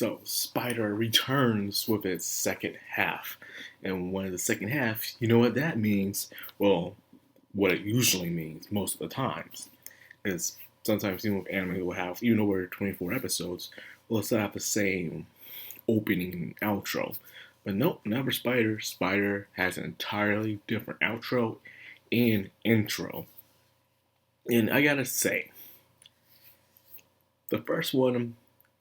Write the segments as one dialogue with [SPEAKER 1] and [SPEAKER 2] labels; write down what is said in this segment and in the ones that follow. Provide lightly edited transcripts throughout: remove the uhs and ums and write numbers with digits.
[SPEAKER 1] So, Spider returns with its second half. And when the second half, you know what that means? Well, what it usually means most of the times is sometimes even with anime will have, even though we're 24 episodes, we'll still have the same opening and outro. But nope, never Spider. Spider has an entirely different outro and intro. And I gotta say, the first one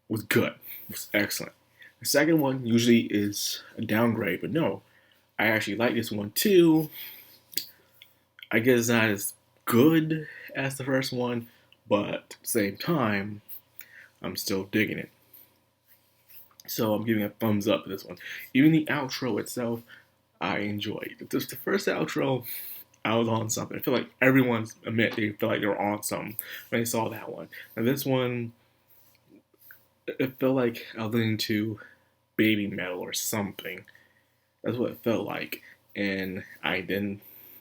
[SPEAKER 1] was good, was excellent. The second one usually is a downgrade, but no, I actually like this one too. I guess it's not as good as the first one, but at the same time, I'm still digging it. So I'm giving a thumbs up to this one. Even the outro itself, I enjoyed. Just the first outro, I was on something. I feel like everyone's admit they feel like they were on something when they saw that one. And this one, it felt like I was listening to baby metal or something. That's what it felt like, and I did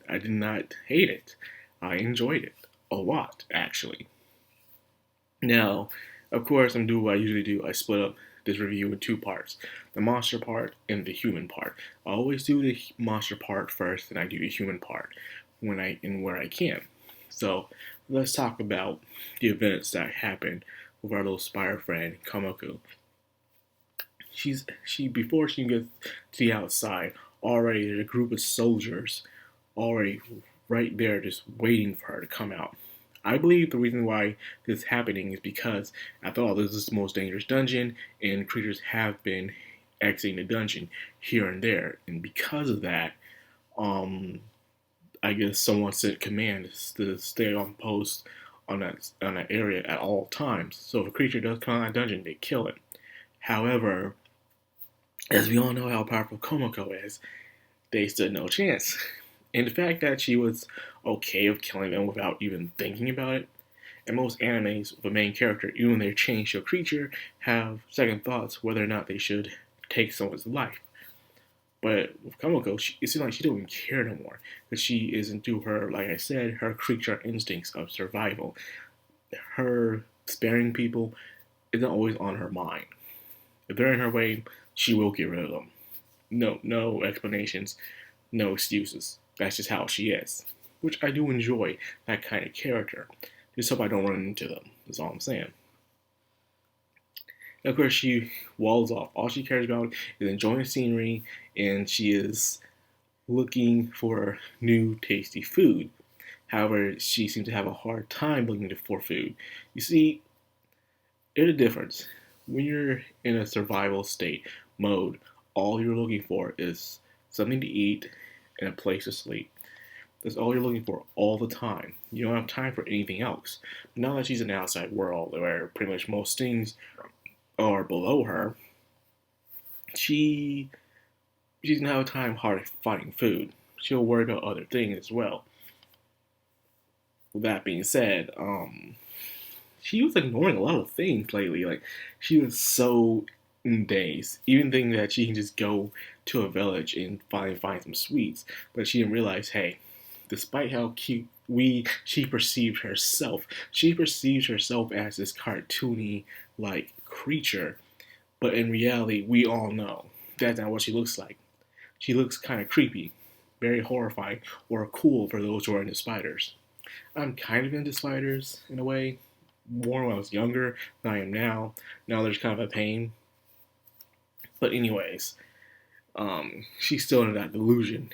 [SPEAKER 1] not hate it. I enjoyed it a lot, actually. Now, of course, I'm doing what I usually do. I split up this review in two parts: the monster part and the human part. I always do the monster part first, and I do the human part when I and where I can. So let's talk about the events that happened with our little spider friend Kamoko. She before she gets to the outside, already there's a group of soldiers already right there just waiting for her to come out. I believe the reason why this is happening is because after all, this is the most dangerous dungeon, and creatures have been exiting the dungeon here and there, and because of that, um, I guess someone sent command to stay on post on that area at all times. So if a creature does come out of that dungeon, they kill it. However, as we all know how powerful Komoko is, they stood no chance. And the fact that she was okay with killing them without even thinking about it, and most animes with a main character, even when they change to a creature, have second thoughts whether or not they should take someone's life. But with Komoko, it seems like she don't even care no more. Because she is into her, like I said, her creature instincts of survival. Her sparing people isn't always on her mind. If they're in her way, she will get rid of them. No explanations, no excuses. That's just how she is. Which I do enjoy that kind of character. Just hope I don't run into them. That's all I'm saying. And of course, she walls off. All she cares about is enjoying the scenery, and she is looking for new tasty food. However, she seems to have a hard time looking for food. You see, there's a difference. When you're in a survival state mode, all you're looking for is something to eat and a place to sleep. That's all you're looking for all the time. You don't have time for anything else. Now that she's in the outside world where pretty much most things are below her, she doesn't have time hard finding food. She'll worry about other things as well. With that being said, she was ignoring a lot of things lately. Like she was so in days, even thinking that she can just go to a village and find some sweets. But she didn't realize, hey, despite how cute she perceives herself as this cartoony like creature. But in reality, we all know that's not what she looks like. She looks kind of creepy, very horrifying, or cool for those who are into spiders. I'm kind of into spiders in a way, more when I was younger than I am now. Now there's kind of a pain. But anyways, she's still in that delusion.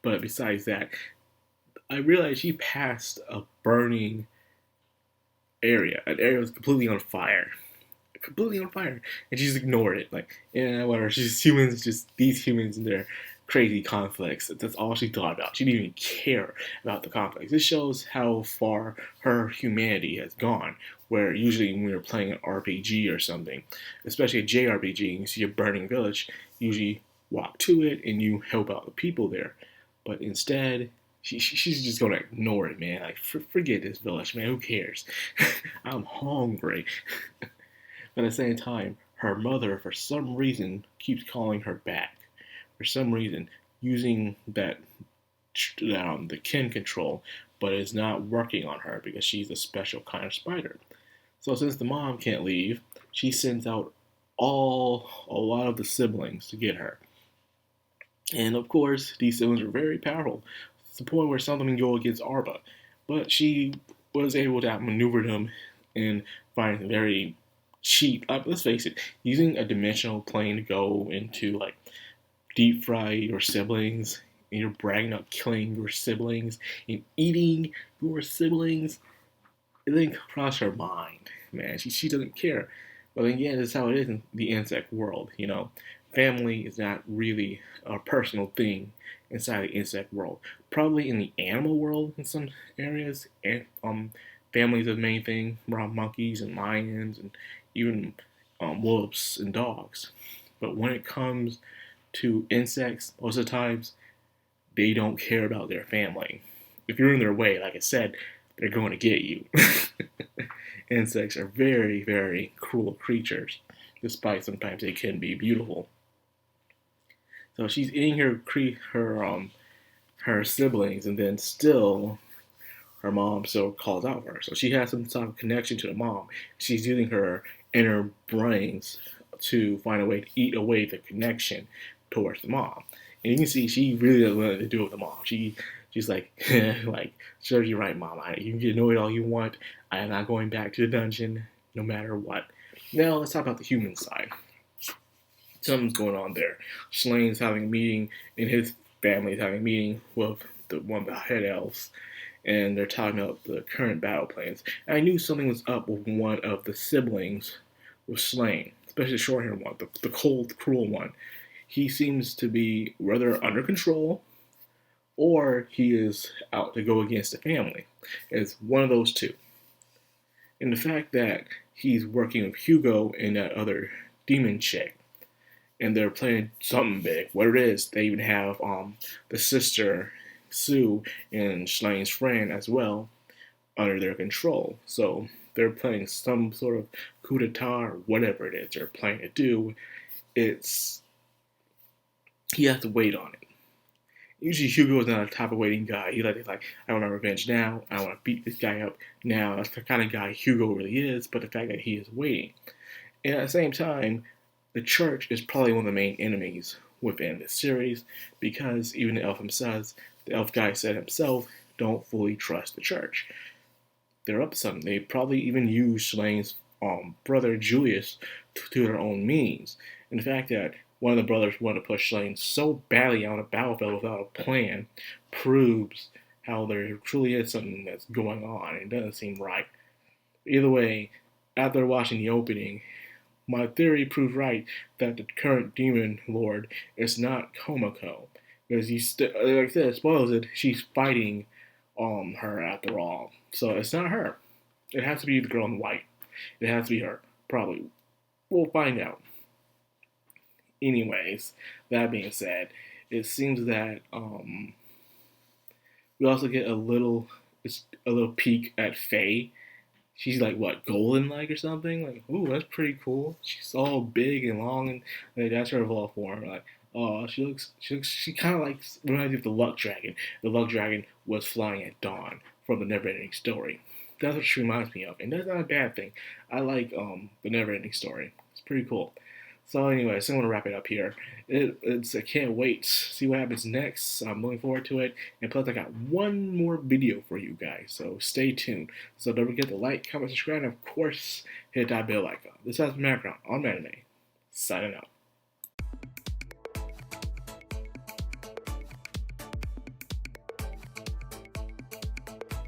[SPEAKER 1] But besides that, I realized she passed a burning area. An area was completely on fire. Completely on fire. And she just ignored it. Like, yeah, whatever. She's humans, just these humans and their crazy conflicts. That's all she thought about. She didn't even care about the conflicts. This shows how far her humanity has gone. Where usually when you're playing an RPG or something, especially a JRPG, and you see a burning village, you usually walk to it and you help out the people there. But instead, she's just gonna ignore it, man. Like, forget this village, man. Who cares? I'm hungry. But at the same time, her mother, for some reason, keeps calling her back. For some reason, using the kin control, but it's not working on her because she's a special kind of spider. So since the mom can't leave, she sends out a lot of the siblings to get her. And of course, these siblings are very powerful, to the point where some of them go against Arba. But she was able to outmaneuver them and find very cheap. Let's face it, using a dimensional plane to go into like deep fry your siblings, and you're bragging about killing your siblings and eating your siblings, it didn't cross her mind, man. She doesn't care. But again, that's how it is in the insect world. Family is not really a personal thing inside the insect world. Probably in the animal world in some areas, and family is the main thing around monkeys and lions and even wolves and dogs. But when it comes to insects, most of the times they don't care about their family. If you're in their way, like I said, they're going to get you. Insects are very, very cruel creatures, despite sometimes they can be beautiful. So she's eating her siblings, and then still her mom still calls out for her. So she has some sort of connection to the mom. She's using her inner brains to find a way to eat away the connection towards the mom. And you can see she really doesn't want to do it with the mom. She's like, like, sure, you're right, Mom. You can annoy it all you want. I am not going back to the dungeon, no matter what. Now, let's talk about the human side. Something's going on there. Slane's having a meeting, and his family's having a meeting with one of the head elves, and they're talking about the current battle plans. And I knew something was up with one of the siblings with Slane, especially the short-haired one, the cold, cruel one. He seems to be rather under control, or he is out to go against the family. It's one of those two. And the fact that he's working with Hugo and that other demon chick, and they're planning something big. What it is, they even have the sister Sue and Slane's friend as well under their control. So they're planning some sort of coup d'etat or whatever it is they're planning to do. He has to wait on it. Usually Hugo is not a type of waiting guy. He's like, I want my revenge now. I want to beat this guy up now. That's the kind of guy Hugo really is, but the fact that he is waiting. And at the same time, the church is probably one of the main enemies within this series, because even the elf guy said himself, don't fully trust the church. They're up to something. They probably even use Slane's brother Julius to their own means. And the fact that one of the brothers wanted to push Slane so badly on a battlefield without a plan proves how there truly is something that's going on. It doesn't seem right. Either way, after watching the opening, my theory proved right that the current demon lord is not Komako. Because like I said, spoils it, she's fighting her after all. So it's not her. It has to be the girl in white. It has to be her. Probably. We'll find out. Anyways, that being said, it seems that we also get a little peek at Faye. She's like, what, golden like or something? Like, ooh, that's pretty cool. She's all big and long, and like, that's her evolved form. Like, oh, she kind of like reminds me of the Luck Dragon. The Luck Dragon was flying at dawn from the Neverending Story. That's what she reminds me of, and that's not a bad thing. I like the Neverending Story. It's pretty cool. So anyway, so I'm going to wrap it up here. I can't wait to see what happens next. I'm looking forward to it. And plus, I got one more video for you guys, so stay tuned. So don't forget to like, comment, subscribe, and of course, hit that bell icon. This has been Madcrown on Anime, signing out.